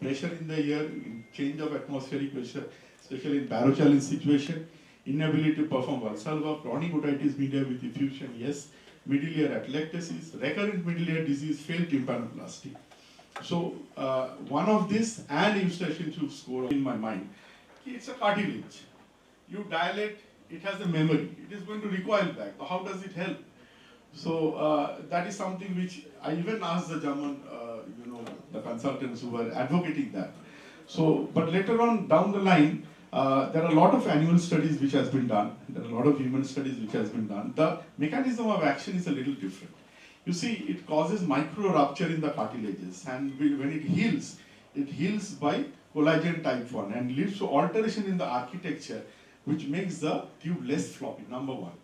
pressure in the air, change of atmospheric pressure, especially in barochallenge situation, inability to perform Valsalva, chronic otitis media with effusion, yes, middle ear atelectasis, recurrent middle ear disease, failed tympanoplasty. So one of this and eustachian tube score in my mind. It's a cartilage. You dilate, it has a memory. It is going to recoil back. So how does it help? So that is something which I even asked the German, the consultants who were advocating that. So, but later on down the line, there are a lot of animal studies which has been done. There are a lot of human studies which has been done. The mechanism of action is a little different. You see, it causes micro rupture in the cartilages, and when it heals by collagen type 1 and leads to alteration in the architecture, which makes the tube less floppy, number one.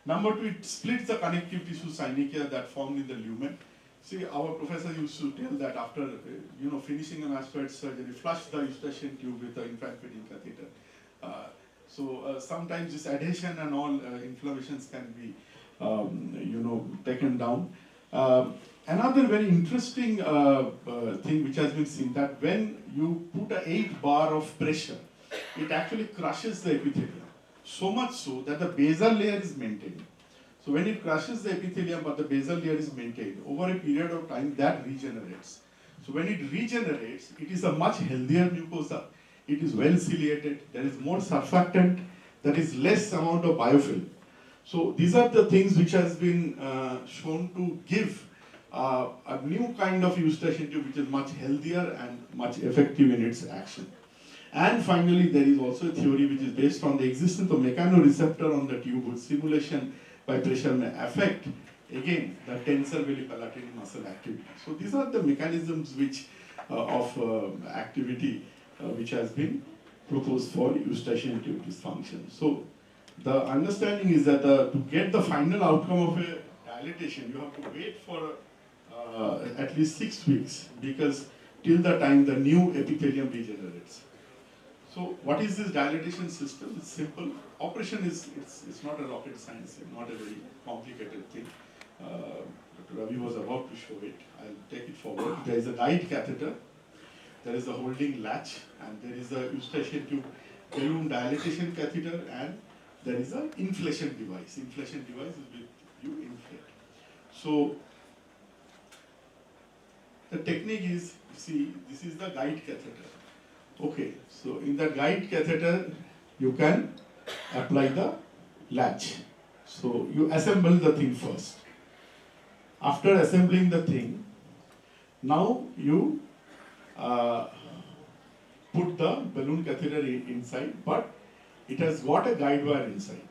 Number two, it splits the connective tissue synechiae that formed in the lumen. See, our professor used to tell that after finishing a mastoid surgery, flush the eustachian tube with the infant feeding catheter. Sometimes this adhesion and all inflammations can be taken down. Another very interesting thing which has been seen, that when you put an 8 bar of pressure, it actually crushes the epithelium. So much so that the basal layer is maintained. So when it crushes the epithelium but the basal layer is maintained, over a period of time that regenerates. So when it regenerates, it is a much healthier mucosa. It is well ciliated, there is more surfactant, there is less amount of biofilm. So these are the things which has been shown to give a new kind of eustachian tube which is much healthier and much effective in its action. And finally, there is also a theory which is based on the existence of mechanoreceptor on the tube, whose stimulation by pressure may affect, again, the tensor vellopalatine muscle activity. So these are the mechanisms which of activity which has been proposed for eustachian tube dysfunction. So the understanding is that to get the final outcome of a dilatation, you have to wait for at least 6 weeks, because till the time the new epithelium regenerates. So what is this dilatation system? It's simple. Operation is it's not a rocket science, it's not a very complicated thing. Dr. Ravi was about to show it. I'll take it forward. There is a guide catheter, there is a holding latch, and there is a eustachian tube balloon dilatation catheter, and there is an inflation device. Inflation device is with you inflate. So the technique is, see, this is the guide catheter. Okay, so in the guide catheter, you can apply the latch. So you assemble the thing first. After assembling the thing, now you put the balloon catheter inside, but it has got a guide wire inside.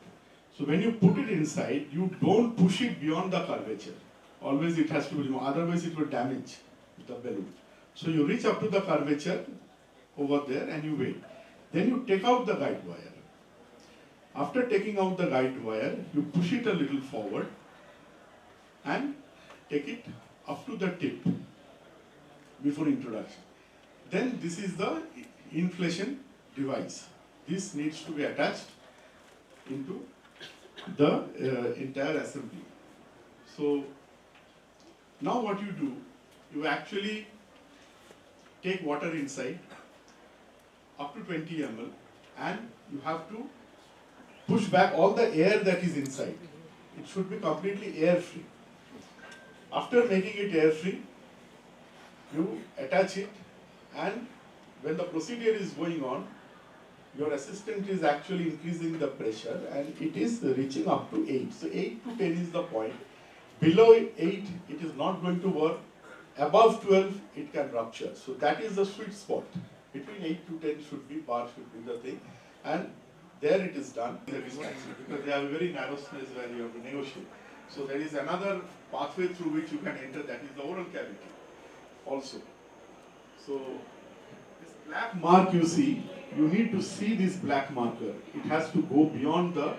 So when you put it inside, you don't push it beyond the curvature. Always it has to be removed, otherwise it will damage the balloon. So you reach up to the curvature over there and you wait. Then you take out the guide wire. After taking out the guide wire, you push it a little forward and take it up to the tip before introduction. Then this is the inflation device. This needs to be attached into the entire assembly. So now what you do, you actually take water inside up to 20 ml, and you have to push back all the air that is inside. It should be completely air free. After making it air free, you attach it, and when the procedure is going on, your assistant is actually increasing the pressure and it is reaching up to 8. So 8 to 10 is the point. Below 8, it is not going to work. Above 12, it can rupture. So that is the sweet spot. Between 8 to 10 should be, bar should be the thing. And there it is done. Because they have a very narrow space where you have to negotiate. So there is another pathway through which you can enter, that is the oral cavity also. So this black mark you see, you need to see this black marker. It has to go beyond the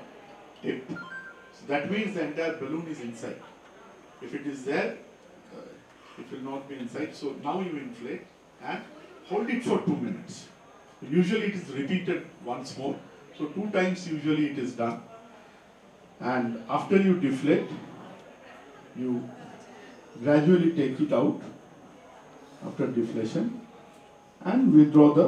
tip. So that means the entire balloon is inside. If it is there, it will not be inside. So now you inflate and hold it for 2 minutes. Usually it is repeated once more. So 2 times usually it is done. And after you deflate, you gradually take it out after deflation and we draw the